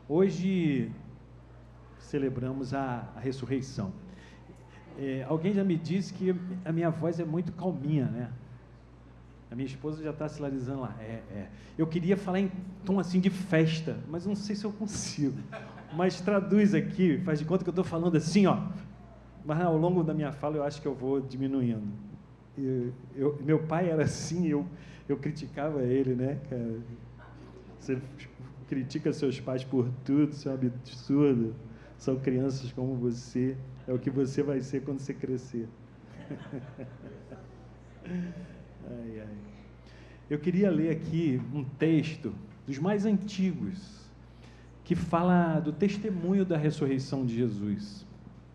Hoje celebramos a ressurreição. Alguém já me disse que a minha voz é muito calminha, né? A minha esposa já está sinalizando lá. Eu queria falar em tom assim de festa, mas não sei se eu consigo. Mas traduz aqui, faz de conta que eu estou falando assim, ó. Mas ao longo da minha fala eu acho que eu vou diminuindo. Meu pai era assim, eu criticava ele, né, cara? Você critica seus pais por tudo, isso é um absurdo. São crianças como você, é o que você vai ser quando você crescer. Ai, ai. Eu queria ler aqui um texto dos mais antigos, que fala do testemunho da ressurreição de Jesus,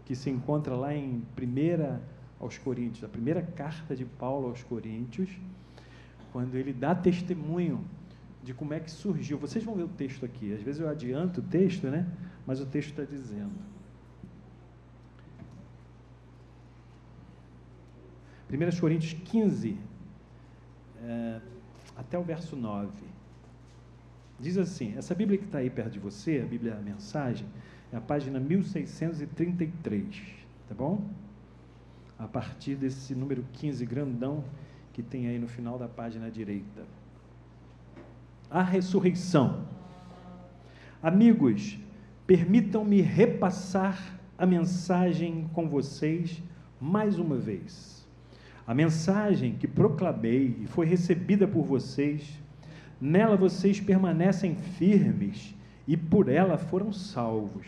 que se encontra lá em 1 aos Coríntios, a primeira carta de Paulo aos Coríntios, quando ele dá testemunho de como é que surgiu. Vocês vão ver o texto aqui, às vezes eu adianto o texto, né? Mas o texto está dizendo. 1 Coríntios 15, até o verso 9. Diz assim, essa Bíblia que está aí perto de você, a Bíblia a Mensagem, é a página 1633, tá bom? A partir desse número 15 grandão que tem aí no final da página direita. A ressurreição. Amigos, permitam-me repassar a mensagem com vocês mais uma vez. A mensagem que proclamei e foi recebida por vocês, nela vocês permanecem firmes e por ela foram salvos.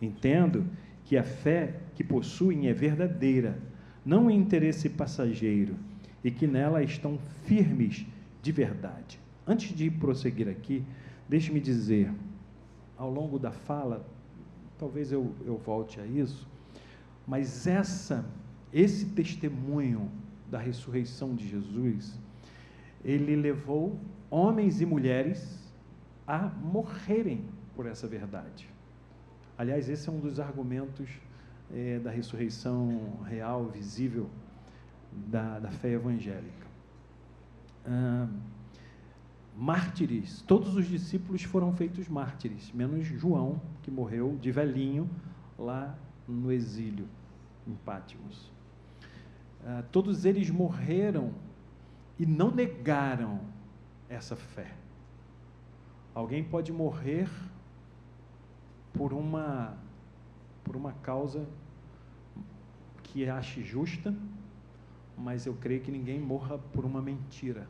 Entendo que a fé que possuem é verdadeira, não é interesse passageiro, e que nela estão firmes de verdade. Antes de prosseguir aqui, deixe-me dizer, ao longo da fala, talvez eu volte a isso, mas esse testemunho da ressurreição de Jesus, ele levou homens e mulheres a morrerem por essa verdade. Aliás, esse é um dos argumentos da ressurreição real, visível, da fé evangélica. Mártires, todos os discípulos foram feitos mártires, menos João, que morreu de velhinho lá no exílio, em Pátimos. Todos eles morreram e não negaram essa fé. Alguém pode morrer por uma causa que ache justa, mas eu creio que ninguém morra por uma mentira.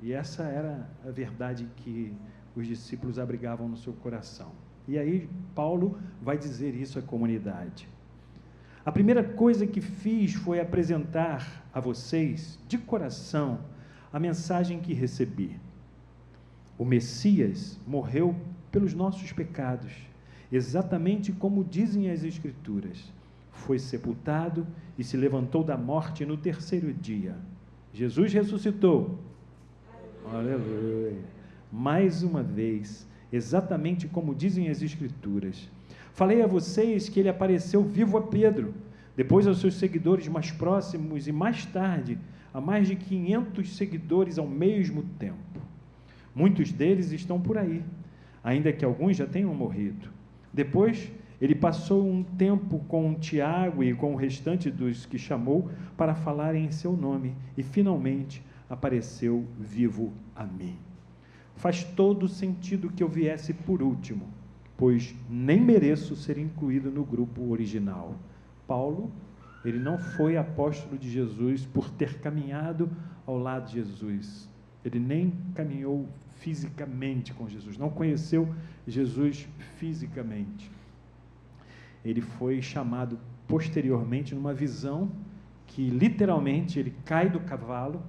E essa era a verdade que os discípulos abrigavam no seu coração. E aí Paulo vai dizer isso à comunidade. A primeira coisa que fiz foi apresentar a vocês, de coração, a mensagem que recebi. O Messias morreu pelos nossos pecados, exatamente como dizem as Escrituras. Foi sepultado e se levantou da morte no terceiro dia. Jesus ressuscitou. Aleluia. Mais uma vez, exatamente como dizem as Escrituras. Falei a vocês que ele apareceu vivo a Pedro, depois aos seus seguidores mais próximos e mais tarde a mais de 500 seguidores ao mesmo tempo. Muitos deles estão por aí, ainda que alguns já tenham morrido. Depois, ele passou um tempo com Tiago e com o restante dos que chamou para falarem em seu nome e, finalmente, apareceu vivo a mim. Faz todo sentido que eu viesse por último, pois nem mereço ser incluído no grupo original. Paulo, ele não foi apóstolo de Jesus por ter caminhado ao lado de Jesus. Ele nem caminhou fisicamente com Jesus, não conheceu Jesus fisicamente. Ele foi chamado posteriormente numa visão que literalmente ele cai do cavalo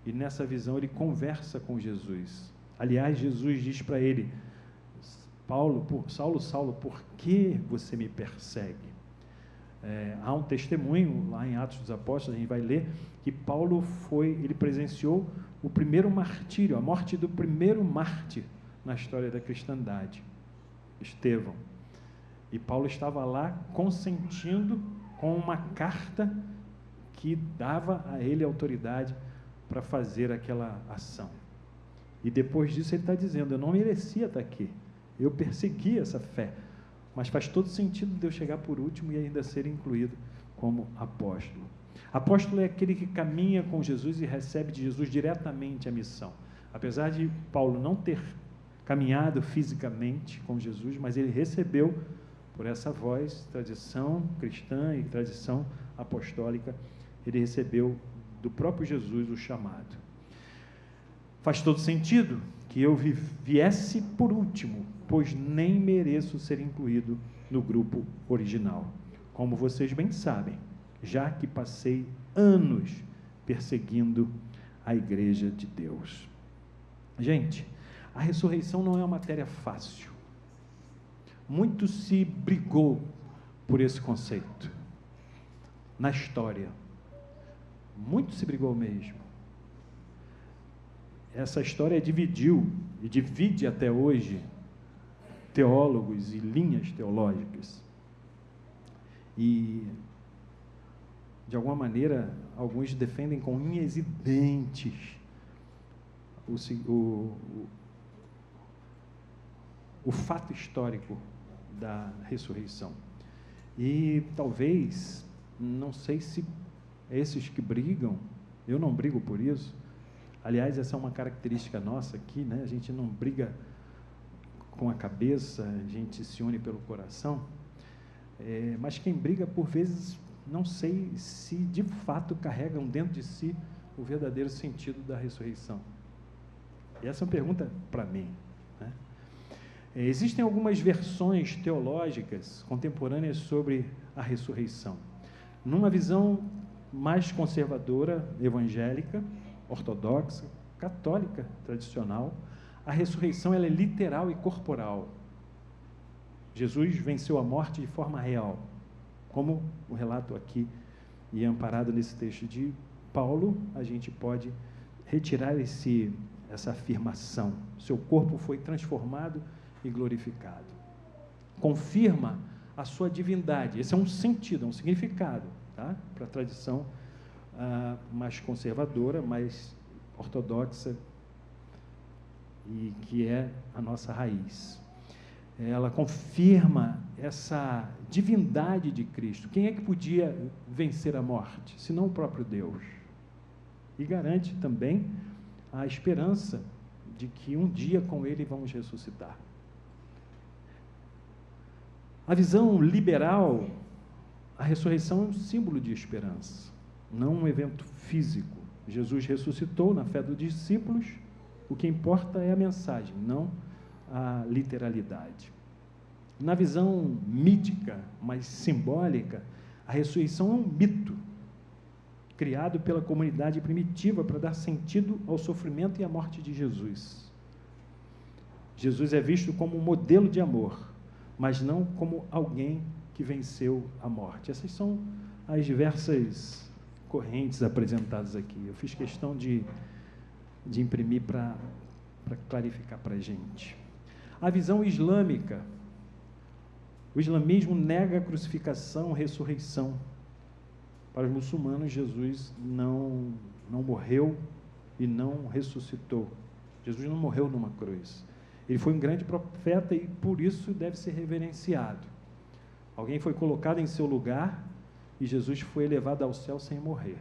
e nessa visão ele conversa com Jesus. Aliás, Jesus diz para ele: Saulo, Saulo, por que você me persegue? Há um testemunho lá em Atos dos Apóstolos, a gente vai ler, que Paulo ele presenciou o primeiro martírio, a morte do primeiro mártir na história da cristandade, Estevão. E Paulo estava lá consentindo com uma carta que dava a ele autoridade para fazer aquela ação. E depois disso ele está dizendo: eu não merecia estar aqui, Eu persegui essa fé, mas faz todo sentido de eu chegar por último e ainda ser incluído como apóstolo. Apóstolo é aquele que caminha com Jesus e recebe de Jesus diretamente a missão. Apesar de Paulo não ter caminhado fisicamente com Jesus, mas ele recebeu por essa voz, tradição cristã e tradição apostólica, ele recebeu do próprio Jesus o chamado. Faz todo sentido que eu viesse por último, pois nem mereço ser incluído no grupo original, como vocês bem sabem, já que passei anos perseguindo a igreja de Deus. Gente, a ressurreição não é uma matéria fácil. Muito se brigou por esse conceito na história. Muito se brigou mesmo. Essa história dividiu e divide até hoje teólogos e linhas teológicas. E, de alguma maneira, alguns defendem com unhas e dentes o fato histórico da ressurreição. E talvez, não sei se esses que brigam, eu não brigo por isso. Aliás, essa é uma característica nossa aqui, né? A gente não briga com a cabeça, a gente se une pelo coração. Mas quem briga, por vezes, não sei se de fato carregam dentro de si o verdadeiro sentido da ressurreição. E essa é uma pergunta para mim, né? Existem algumas versões teológicas contemporâneas sobre a ressurreição. Numa visão mais conservadora, evangélica, ortodoxa, católica, tradicional, a ressurreição ela é literal e corporal. Jesus venceu a morte de forma real, como o relato aqui e amparado nesse texto de Paulo, a gente pode retirar essa afirmação. Seu corpo foi transformado e glorificado. Confirma a sua divindade. Esse é um sentido, é um significado, tá? Para a tradição mais conservadora, mais ortodoxa, e que é a nossa raiz. Ela confirma essa divindade de Cristo. Quem é que podia vencer a morte, senão o próprio Deus? E garante também a esperança de que um dia com Ele vamos ressuscitar. A visão liberal, a ressurreição é um símbolo de esperança, não um evento físico. Jesus ressuscitou na fé dos discípulos, o que importa é a mensagem, não a literalidade. Na visão mítica, mas simbólica, a ressurreição é um mito criado pela comunidade primitiva para dar sentido ao sofrimento e à morte de Jesus. Jesus é visto como um modelo de amor, mas não como alguém que venceu a morte. Essas são as diversas correntes apresentadas aqui. Eu fiz questão de imprimir para clarificar para a gente. A visão islâmica. O islamismo nega a crucificação, a ressurreição. Para os muçulmanos, Jesus não morreu e não ressuscitou. Jesus não morreu numa cruz. Ele foi um grande profeta e, por isso, deve ser reverenciado. Alguém foi colocado em seu lugar e Jesus foi elevado ao céu sem morrer.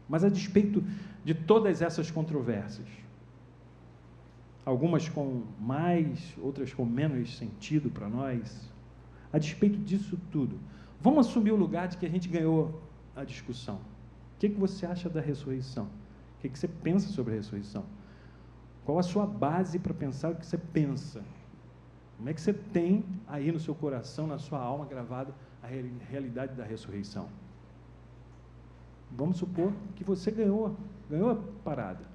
Mas, a despeito de todas essas controvérsias, algumas com mais, outras com menos sentido para nós, a despeito disso tudo, vamos assumir o lugar de que a gente ganhou a discussão. O que você acha da ressurreição? O que você pensa sobre a ressurreição? Qual a sua base para pensar o que você pensa? Como é que você tem aí no seu coração, na sua alma, gravada a realidade da ressurreição? Vamos supor que você ganhou a parada,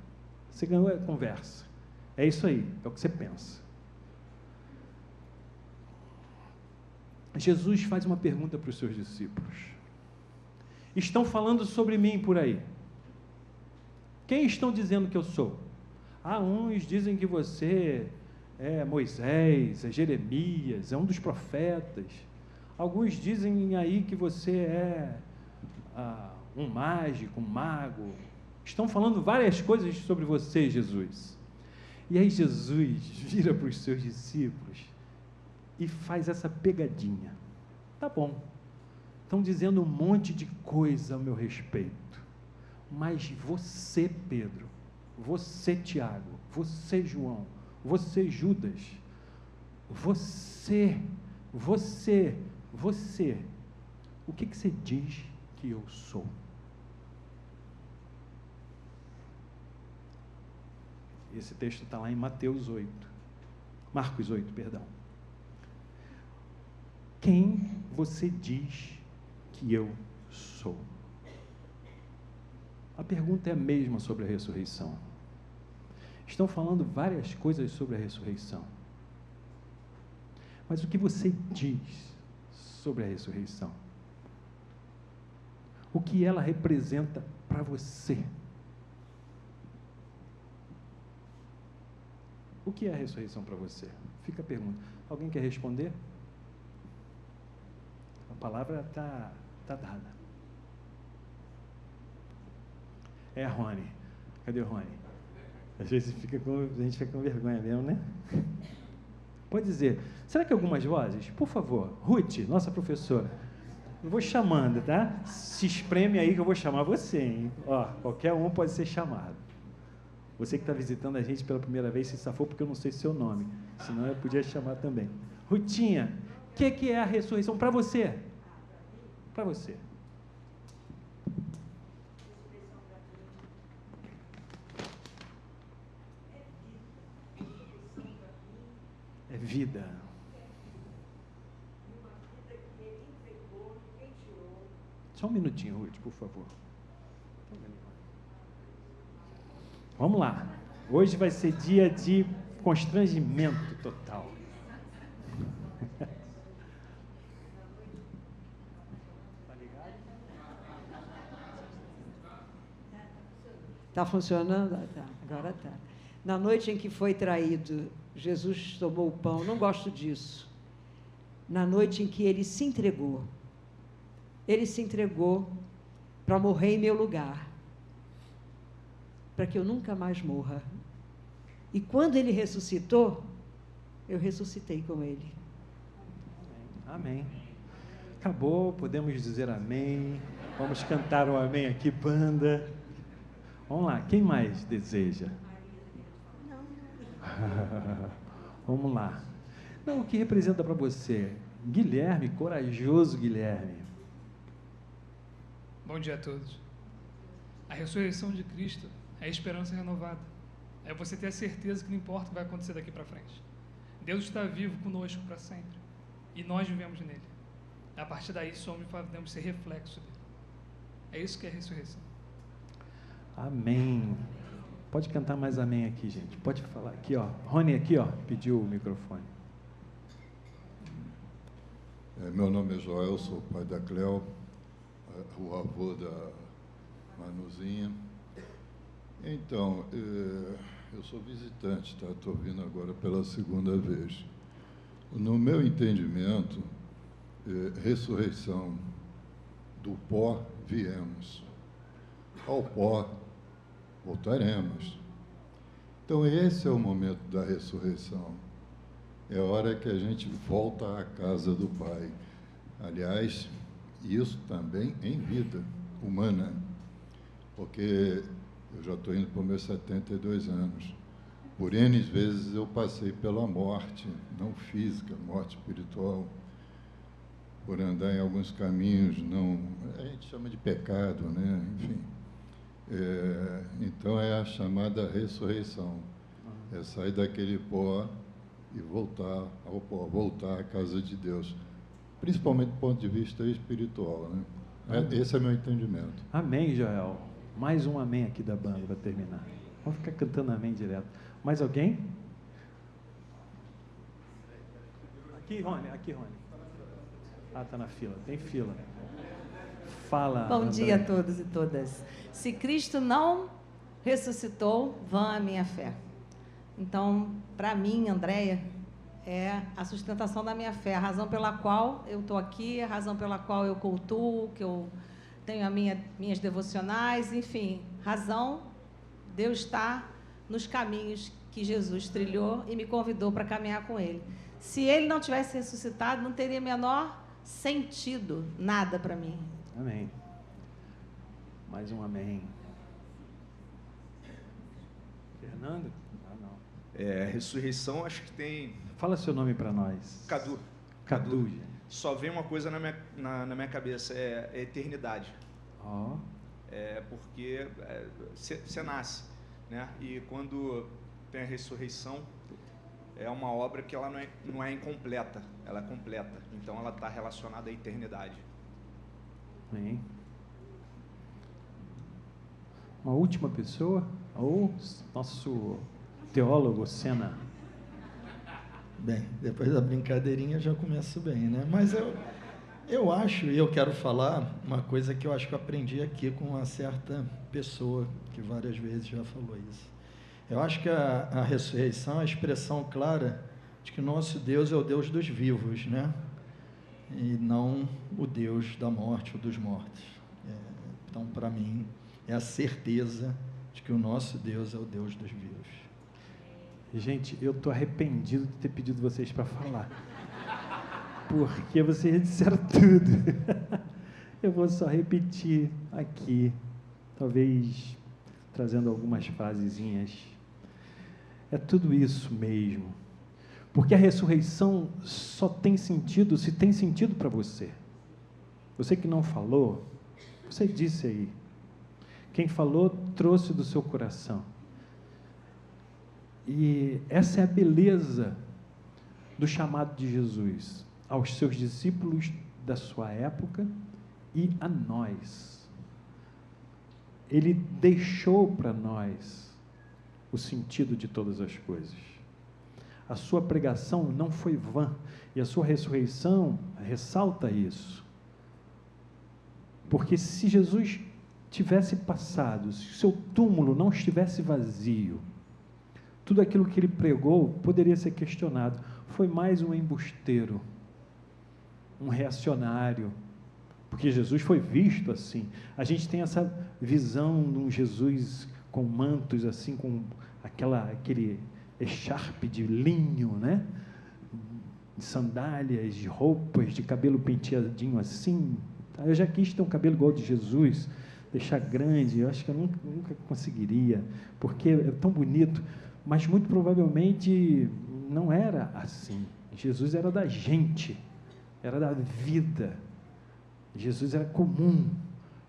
você ganhou a conversa. É isso aí, é o que você pensa. Jesus faz uma pergunta para os seus discípulos. Estão falando sobre mim por aí. Quem estão dizendo que eu sou? Uns dizem que você é Moisés, é Jeremias, é um dos profetas. Alguns dizem aí que você é um mágico, um mago. Estão falando várias coisas sobre você, Jesus. E aí Jesus vira para os seus discípulos e faz essa pegadinha. Tá bom, estão dizendo um monte de coisa a meu respeito, mas você, Pedro, você, Tiago, você, João, você, Judas, você, o que você diz que eu sou? Esse texto está lá em Marcos 8, perdão. Quem você diz que eu sou? A pergunta é a mesma sobre a ressurreição. Estão falando várias coisas sobre a ressurreição. Mas o que você diz sobre a ressurreição? O que ela representa para você? O que é a ressurreição para você? Fica a pergunta. Alguém quer responder? A palavra está dada. Rony. Cadê o Rony? Às vezes a gente fica com vergonha mesmo, né? Pode dizer. Será que algumas vozes? Por favor. Ruth, nossa professora. Eu vou chamando, tá? Se espreme aí que eu vou chamar você, hein? Ó, qualquer um pode ser chamado. Você que está visitando a gente pela primeira vez, se safou porque eu não sei seu nome. Senão eu podia chamar também. Rutinha, o que é a ressurreição para você? Para você. É vida. Só um minutinho, Ruth, por favor. Vamos lá. Hoje vai ser dia de constrangimento total. Está funcionando? Tá, agora está. Na noite em que foi traído, Jesus tomou o pão. Não gosto disso. Na noite em que ele se entregou para morrer em meu lugar, para que eu nunca mais morra. E quando ele ressuscitou, eu ressuscitei com ele. Amém. Acabou, podemos dizer amém. Vamos cantar um amém aqui, banda. Vamos lá, quem mais deseja? Vamos lá. Não, o que representa para você? Guilherme, corajoso Guilherme. Bom dia a todos. A ressurreição de Cristo é a esperança renovada. É você ter a certeza que não importa o que vai acontecer daqui para frente. Deus está vivo conosco para sempre. E nós vivemos nele. A partir daí podemos ser reflexo dele. É isso que é a ressurreição. Amém. Pode cantar mais amém aqui, gente. Pode falar aqui, ó. Rony aqui, ó, pediu o microfone. Meu nome é Joel, sou o pai da Cleo, o avô da Manuzinha. Então, eu sou visitante, tá? Estou vindo agora pela segunda vez. No meu entendimento, ressurreição, do pó viemos, ao pó voltaremos. Então, esse é o momento da ressurreição. É a hora que a gente volta à casa do Pai. Aliás, isso também em vida humana, porque eu já estou indo para os meus 72 anos. Por N vezes eu passei pela morte, não física, morte espiritual, por andar em alguns caminhos, não, a gente chama de pecado, né? Enfim. Então é a chamada ressurreição. É sair daquele pó e voltar ao pó, voltar à casa de Deus. Principalmente do ponto de vista espiritual, né? Esse é meu entendimento. Amém, Joel. Mais um amém aqui da banda para terminar. Vamos ficar cantando amém direto. Mais alguém? Aqui, Rony. Ah, está na fila. Tem fila. Fala. Bom André. dia a todos e todas. Se Cristo não ressuscitou, vã a minha fé. Então, para mim, Andréia, é a sustentação da minha fé, a razão pela qual eu estou aqui, a razão pela qual eu cultuo, que eu tenho minhas devocionais, enfim, razão de eu estar nos caminhos que Jesus trilhou e me convidou para caminhar com ele. Se ele não tivesse ressuscitado, não teria menor sentido nada para mim. Amém. Mais um amém. Fernando? Ah, não. Ressurreição, acho que tem... Fala seu nome para nós. Cadu. Cadu, gente. Só vem uma coisa na minha cabeça, é eternidade. Ó. Porque você nasce, né? E quando tem a ressurreição, é uma obra que ela não é incompleta, ela é completa. Então ela está relacionada à eternidade. Amém. Uma última pessoa? Ou nosso teólogo, Sena? Bem, depois da brincadeirinha já começo bem, né? Mas eu acho, e eu quero falar uma coisa que eu acho que eu aprendi aqui com uma certa pessoa que várias vezes já falou isso. Eu acho que a ressurreição é a expressão clara de que nosso Deus é o Deus dos vivos, né? E não o Deus da morte ou dos mortos. Então, para mim, é a certeza de que o nosso Deus é o Deus dos vivos. Gente, eu estou arrependido de ter pedido vocês para falar. Porque vocês disseram tudo. Eu vou só repetir aqui, talvez trazendo algumas frasezinhas. É tudo isso mesmo. Porque a ressurreição só tem sentido se tem sentido para você. Você que não falou, você disse aí. Quem falou trouxe do seu coração. E essa é a beleza do chamado de Jesus aos seus discípulos da sua época e a nós. Ele deixou para nós o sentido de todas as coisas. A sua pregação não foi vã, e a sua ressurreição ressalta isso. Porque se Jesus tivesse passado, se o seu túmulo não estivesse vazio, tudo aquilo que ele pregou poderia ser questionado. Foi mais um embusteiro, um reacionário, porque Jesus foi visto assim. A gente tem essa visão de um Jesus com mantos assim, com aquele echarpe de linho, né? De sandálias, de roupas, de cabelo penteadinho assim. Eu já quis ter um cabelo igual de Jesus, deixar grande. Eu acho que eu nunca conseguiria, porque é tão bonito, mas muito provavelmente não era assim. Jesus era da gente, era da vida. Jesus era comum,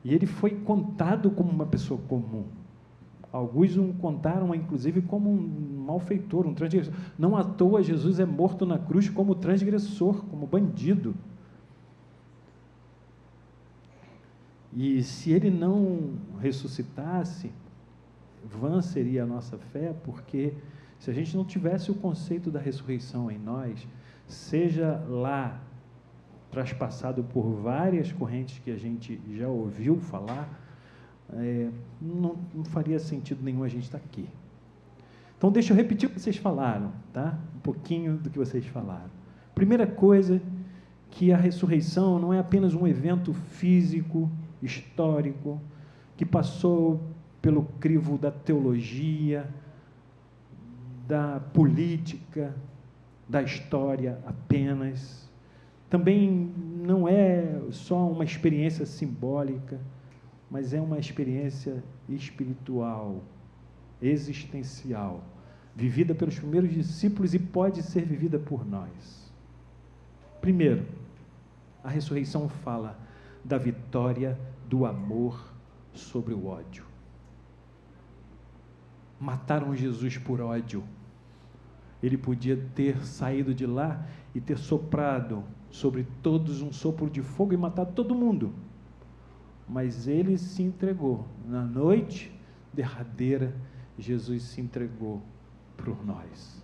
e ele foi contado como uma pessoa comum. Alguns o contaram, inclusive, como um malfeitor, um transgressor. Não à toa Jesus é morto na cruz como transgressor, como bandido. E se ele não ressuscitasse, vã seria a nossa fé, porque se a gente não tivesse o conceito da ressurreição em nós, seja lá traspassado por várias correntes que a gente já ouviu falar, não faria sentido nenhum a gente estar aqui. Então, deixa eu repetir o que vocês falaram, tá? Um pouquinho do que vocês falaram. Primeira coisa, que a ressurreição não é apenas um evento físico, histórico, que passou pelo crivo da teologia, da política, da história apenas. Também não é só uma experiência simbólica, mas é uma experiência espiritual, existencial, vivida pelos primeiros discípulos e pode ser vivida por nós. Primeiro, a ressurreição fala da vitória do amor sobre o ódio. Mataram Jesus por ódio. Ele podia ter saído de lá e ter soprado sobre todos um sopro de fogo e matado todo mundo. Mas ele se entregou. Na noite derradeira, Jesus se entregou por nós.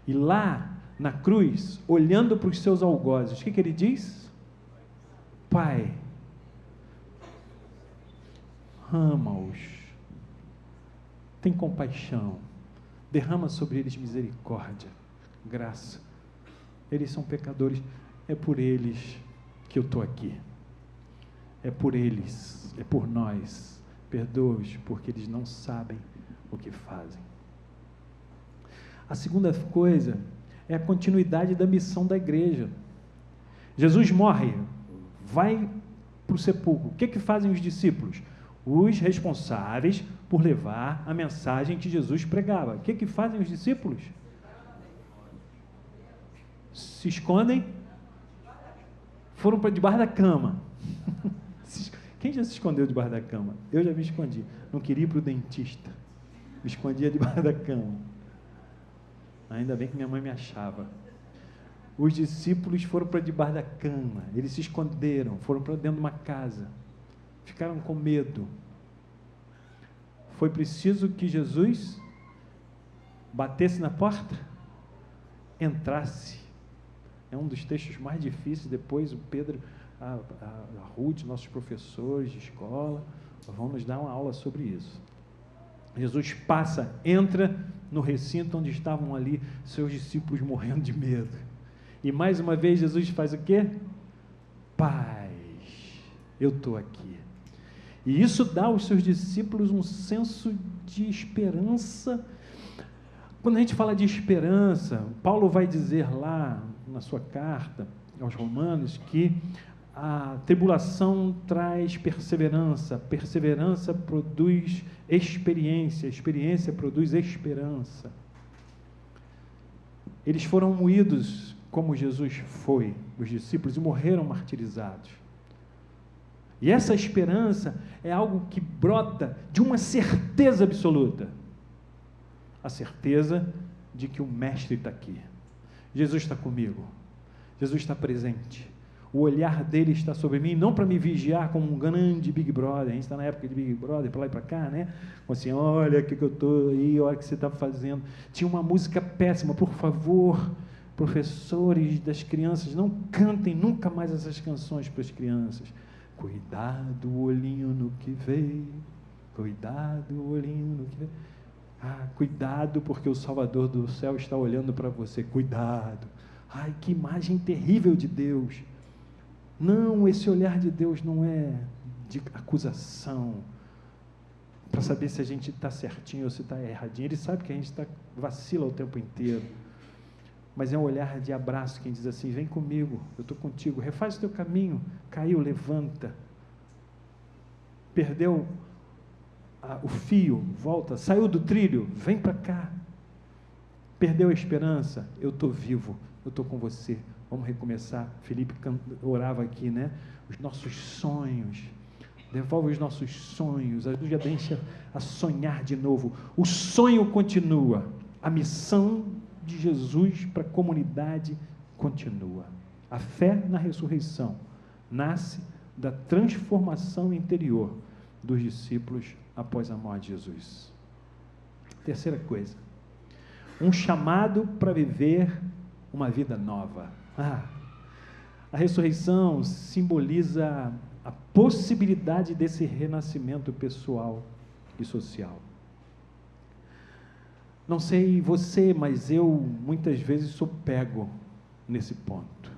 E lá, na cruz, olhando para os seus algozes, o que ele diz? Pai, ama-os, tem compaixão, derrama sobre eles misericórdia, graça. Eles são pecadores, é por eles que eu estou aqui. É por eles, é por nós. Perdoa-os, porque eles não sabem o que fazem. A segunda coisa é a continuidade da missão da igreja. Jesus morre, vai para o sepulcro. O que fazem os discípulos? Os responsáveis por levar a mensagem que Jesus pregava. O que fazem os discípulos? Se escondem, foram para debaixo da cama. Quem já se escondeu debaixo da cama? Eu já me escondi. Não queria ir para o dentista. Me escondia debaixo da cama. Ainda bem que minha mãe me achava. Os discípulos foram para debaixo da cama. Eles se esconderam, foram para dentro de uma casa. Ficaram com medo. Foi preciso que Jesus batesse na porta, entrasse. É um dos textos mais difíceis. Depois o Pedro, a Ruth, nossos professores de escola, vão nos dar uma aula sobre isso. Jesus passa, entra no recinto onde estavam ali seus discípulos morrendo de medo. E mais uma vez Jesus faz o quê? Paz, eu estou aqui. E isso dá aos seus discípulos um senso de esperança. Quando a gente fala de esperança, Paulo vai dizer lá na sua carta aos Romanos que a tribulação traz perseverança, perseverança produz experiência, experiência produz esperança. Eles foram moídos como Jesus foi, os discípulos, e morreram martirizados. E essa esperança é algo que brota de uma certeza absoluta. A certeza de que o Mestre está aqui. Jesus está comigo. Jesus está presente. O olhar dele está sobre mim, não para me vigiar como um grande Big Brother. A gente está na época de Big Brother, para lá e para cá, né? Assim, olha o que eu estou aí, olha o que você está fazendo. Tinha uma música péssima, por favor, professores das crianças, não cantem nunca mais essas canções para as crianças. Cuidado, o olhinho no que veio, cuidado, o olhinho no que veio. Ah, cuidado, porque o Salvador do céu está olhando para você, cuidado. Ai, que imagem terrível de Deus. Não, esse olhar de Deus não é de acusação, para saber se a gente está certinho ou se está erradinho. Ele sabe que a gente vacila o tempo inteiro, mas é um olhar de abraço, quem diz assim, vem comigo, eu estou contigo, refaz o teu caminho, caiu, levanta, perdeu o fio, volta, saiu do trilho, vem para cá, perdeu a esperança, eu estou vivo, eu estou com você, vamos recomeçar. Felipe orava aqui, né? Os nossos sonhos, devolve os nossos sonhos, ajude a gente a sonhar de novo. O sonho continua, a missão de Jesus para a comunidade continua. A fé na ressurreição nasce da transformação interior dos discípulos após a morte de Jesus. Terceira coisa, um chamado para viver uma vida nova. A ressurreição simboliza a possibilidade desse renascimento pessoal e social. Não sei você, mas eu muitas vezes sou pego nesse ponto.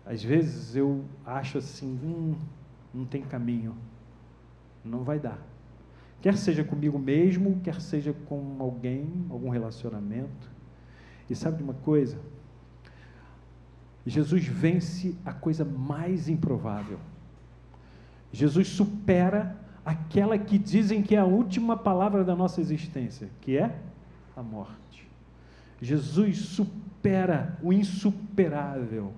Às vezes eu acho assim, não tem caminho, não vai dar. Quer seja comigo mesmo, quer seja com alguém, algum relacionamento. E sabe de uma coisa? Jesus vence a coisa mais improvável. Jesus supera aquela que dizem que é a última palavra da nossa existência, que é a morte. Jesus supera o insuperável.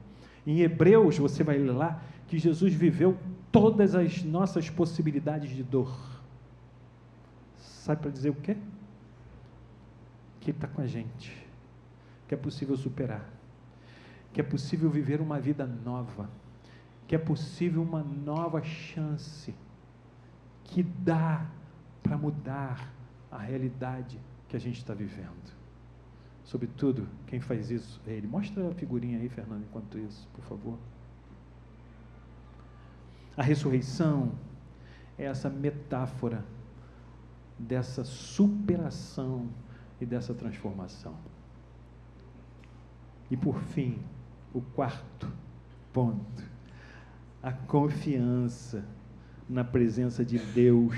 Em Hebreus, você vai ler lá, que Jesus viveu todas as nossas possibilidades de dor. Sabe para dizer o quê? Que Ele está com a gente, que é possível superar, que é possível viver uma vida nova, que é possível uma nova chance, que dá para mudar a realidade que a gente está vivendo. Sobretudo, quem faz isso é Ele. Mostra a figurinha aí, Fernando, enquanto isso, por favor. A ressurreição é essa metáfora dessa superação e dessa transformação. E por fim, o quarto ponto, a confiança na presença de Deus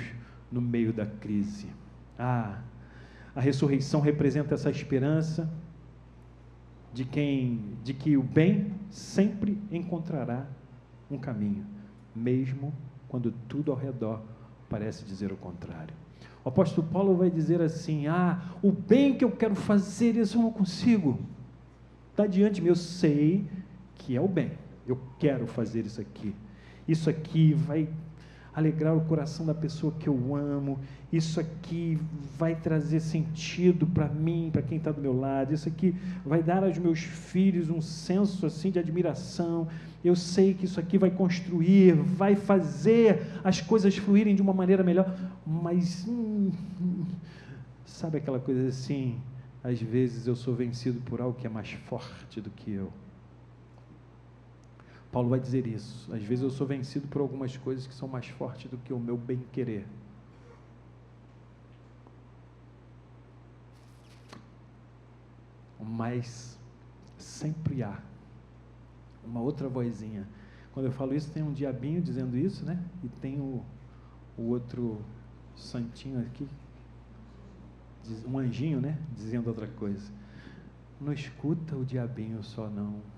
no meio da crise. A ressurreição representa essa esperança de que o bem sempre encontrará um caminho, mesmo quando tudo ao redor parece dizer o contrário. O apóstolo Paulo vai dizer assim: o bem que eu quero fazer, isso eu não consigo. Está diante de mim, eu sei que é o bem, eu quero fazer isso aqui vai alegrar o coração da pessoa que eu amo, isso aqui vai trazer sentido para mim, para quem está do meu lado, isso aqui vai dar aos meus filhos um senso assim de admiração, eu sei que isso aqui vai construir, vai fazer as coisas fluírem de uma maneira melhor, mas, sabe aquela coisa assim, às vezes eu sou vencido por algo que é mais forte do que eu. Paulo vai dizer isso. Às vezes eu sou vencido por algumas coisas que são mais fortes do que o meu bem-querer. Mas sempre há uma outra vozinha. Quando eu falo isso, tem um diabinho dizendo isso, né? E tem o outro santinho aqui, um anjinho, né? Dizendo outra coisa. Não escuta o diabinho só, não.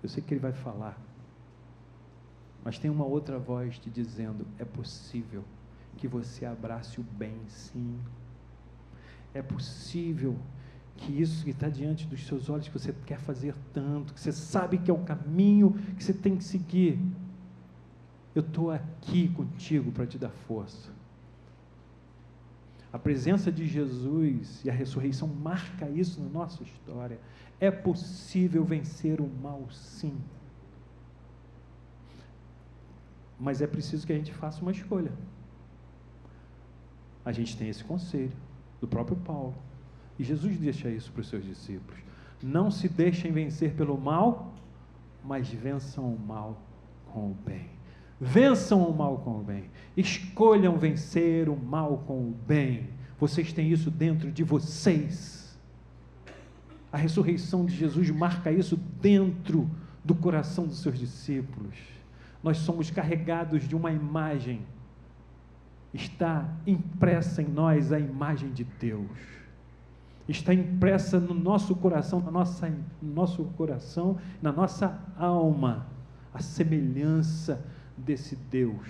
Eu sei que ele vai falar, mas tem uma outra voz te dizendo: é possível que você abrace o bem, sim. É possível que isso que está diante dos seus olhos, que você quer fazer tanto, que você sabe que é o caminho que você tem que seguir, eu estou aqui contigo para te dar força. A presença de Jesus e a ressurreição marca isso na nossa história. É possível vencer o mal, sim. Mas é preciso que a gente faça uma escolha. A gente tem esse conselho do próprio Paulo. E Jesus deixa isso para os seus discípulos. Não se deixem vencer pelo mal, mas vençam o mal com o bem. Vençam o mal com o bem. Escolham vencer o mal com o bem. Vocês têm isso dentro de vocês. A ressurreição de Jesus marca isso dentro do coração dos seus discípulos. Nós somos carregados de uma imagem. Está impressa em nós a imagem de Deus. Está impressa no nosso coração, no nosso coração, na nossa alma, a semelhança desse Deus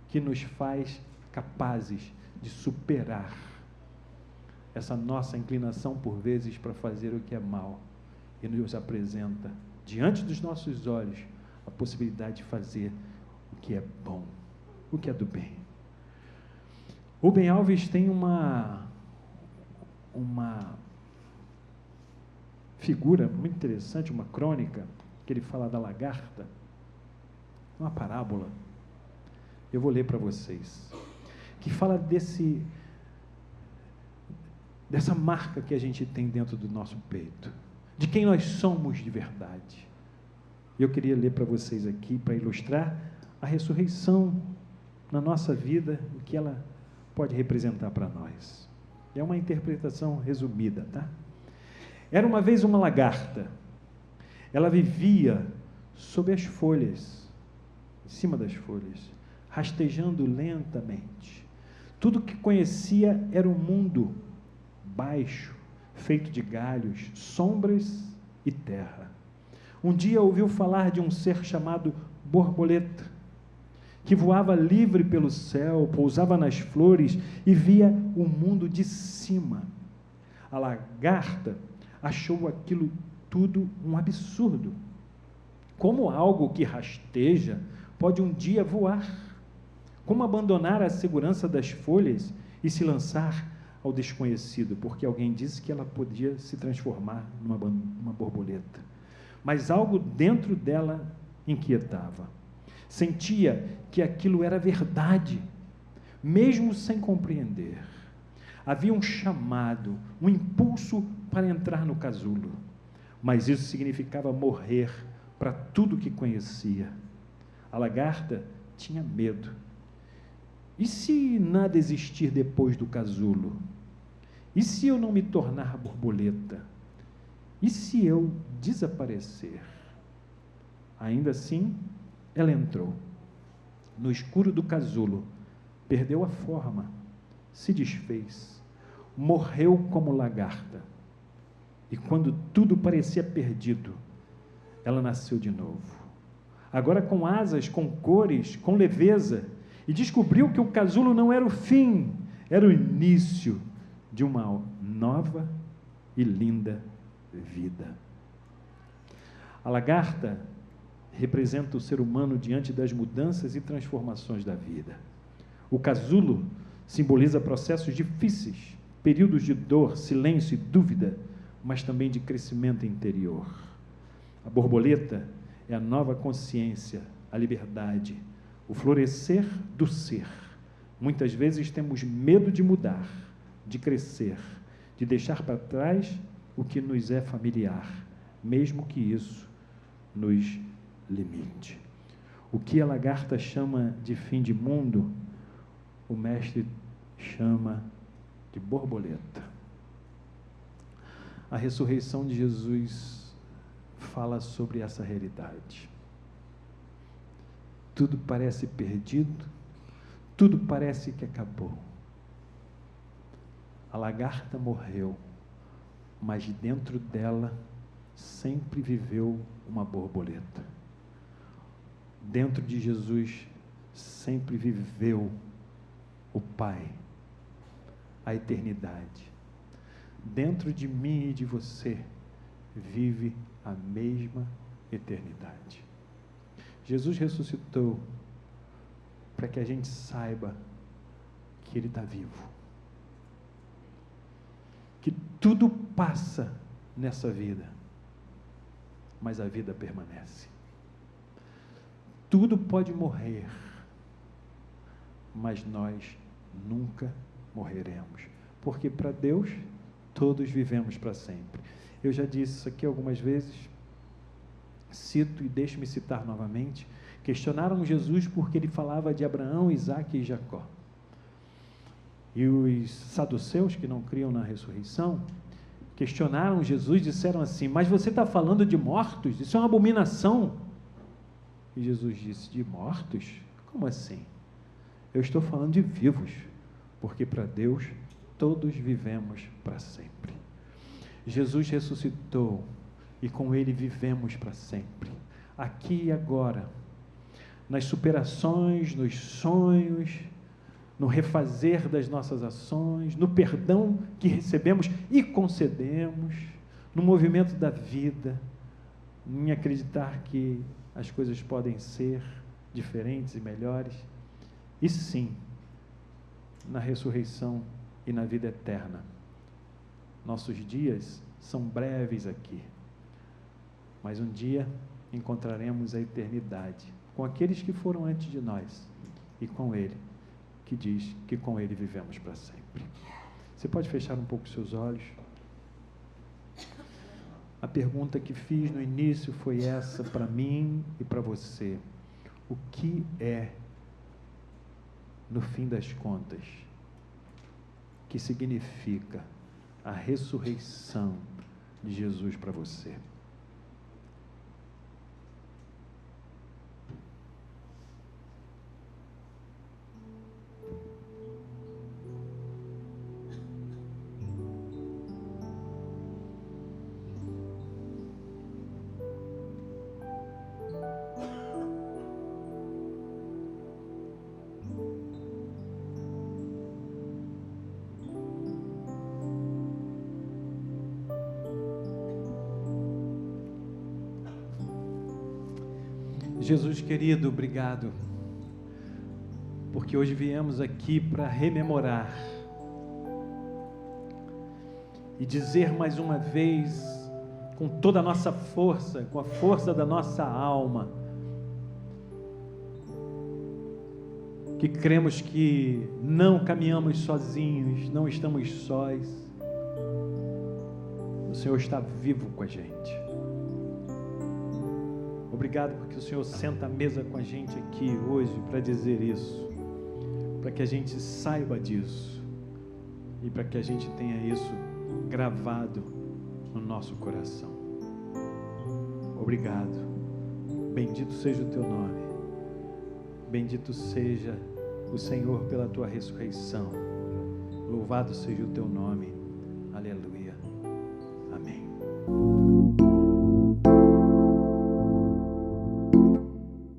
que nos faz capazes de superar essa nossa inclinação por vezes para fazer o que é mal e nos apresenta diante dos nossos olhos a possibilidade de fazer o que é bom, o que é do bem. Rubem Alves tem uma figura muito interessante, uma crônica, que ele fala da lagarta, uma parábola. Eu vou ler para vocês, que fala dessa marca que a gente tem dentro do nosso peito, de quem nós somos de verdade. Eu queria ler para vocês aqui, para ilustrar a ressurreição na nossa vida, o que ela pode representar para nós. É uma interpretação resumida, tá? Era uma vez uma lagarta. Ela vivia sob as folhas, em cima das folhas, rastejando lentamente. Tudo que conhecia era um mundo baixo, feito de galhos, sombras e terra. Um dia ouviu falar de um ser chamado borboleta, que voava livre pelo céu, pousava nas flores e via o mundo de cima. A lagarta achou aquilo tudo um absurdo. Como algo que rasteja pode um dia voar? Como abandonar a segurança das folhas e se lançar ao desconhecido, porque alguém disse que ela podia se transformar numa borboleta? Mas algo dentro dela inquietava. Sentia que aquilo era verdade, mesmo sem compreender. Havia um chamado, um impulso para entrar no casulo, mas isso significava morrer para tudo que conhecia. A lagarta tinha medo. E se nada existir depois do casulo? E se eu não me tornar borboleta? E se eu desaparecer? Ainda assim, ela entrou. No escuro do casulo, perdeu a forma, se desfez. morreu como lagarta. E quando tudo parecia perdido, ela nasceu de novo. Agora com asas, com cores, com leveza, e descobriu que o casulo não era o fim, era o início de uma nova e linda vida. A lagarta representa o ser humano diante das mudanças e transformações da vida. O casulo simboliza processos difíceis, períodos de dor, silêncio e dúvida, mas também de crescimento interior. A borboleta é a nova consciência, a liberdade, o florescer do ser. Muitas vezes temos medo de mudar, de crescer, de deixar para trás o que nos é familiar, mesmo que isso nos limite. O que a lagarta chama de fim de mundo, o mestre chama de borboleta. A ressurreição de Jesus fala sobre essa realidade. Tudo parece perdido, tudo parece que acabou. A lagarta morreu, mas dentro dela sempre viveu uma borboleta. Dentro de Jesus sempre viveu o Pai, a eternidade. Dentro de mim e de você vive a mesma eternidade. Jesus ressuscitou para que a gente saiba que Ele está vivo. Que tudo passa nessa vida, mas a vida permanece. Tudo pode morrer, mas nós nunca morreremos, porque para Deus todos vivemos para sempre. Eu já disse isso aqui algumas vezes, cito e deixo-me citar novamente. Questionaram Jesus porque ele falava de Abraão, Isaque e Jacó. E os saduceus, que não criam na ressurreição, questionaram Jesus, disseram assim: mas você está falando de mortos? Isso é uma abominação. E Jesus disse: de mortos? Como assim? Eu estou falando de vivos, porque para Deus todos vivemos para sempre. Jesus ressuscitou e com Ele vivemos para sempre, aqui e agora, nas superações, nos sonhos, no refazer das nossas ações, no perdão que recebemos e concedemos, no movimento da vida, em acreditar que as coisas podem ser diferentes e melhores, e sim, na ressurreição e na vida eterna. Nossos dias são breves aqui, mas um dia encontraremos a eternidade com aqueles que foram antes de nós e com Ele, que diz que com Ele vivemos para sempre. Você pode fechar um pouco os seus olhos? A pergunta que fiz no início foi essa para mim e para você: o que é, no fim das contas, que significa a ressurreição de Jesus para você? Jesus querido, obrigado, porque hoje viemos aqui para rememorar e dizer mais uma vez, com toda a nossa força, com a força da nossa alma, que cremos que não caminhamos sozinhos, não estamos sós, o Senhor está vivo com a gente. Obrigado porque o Senhor senta à mesa com a gente aqui hoje para dizer isso, para que a gente saiba disso e para que a gente tenha isso gravado no nosso coração. Obrigado. Bendito seja o teu nome. Bendito seja o Senhor pela tua ressurreição. Louvado seja o teu nome. Aleluia. Amém.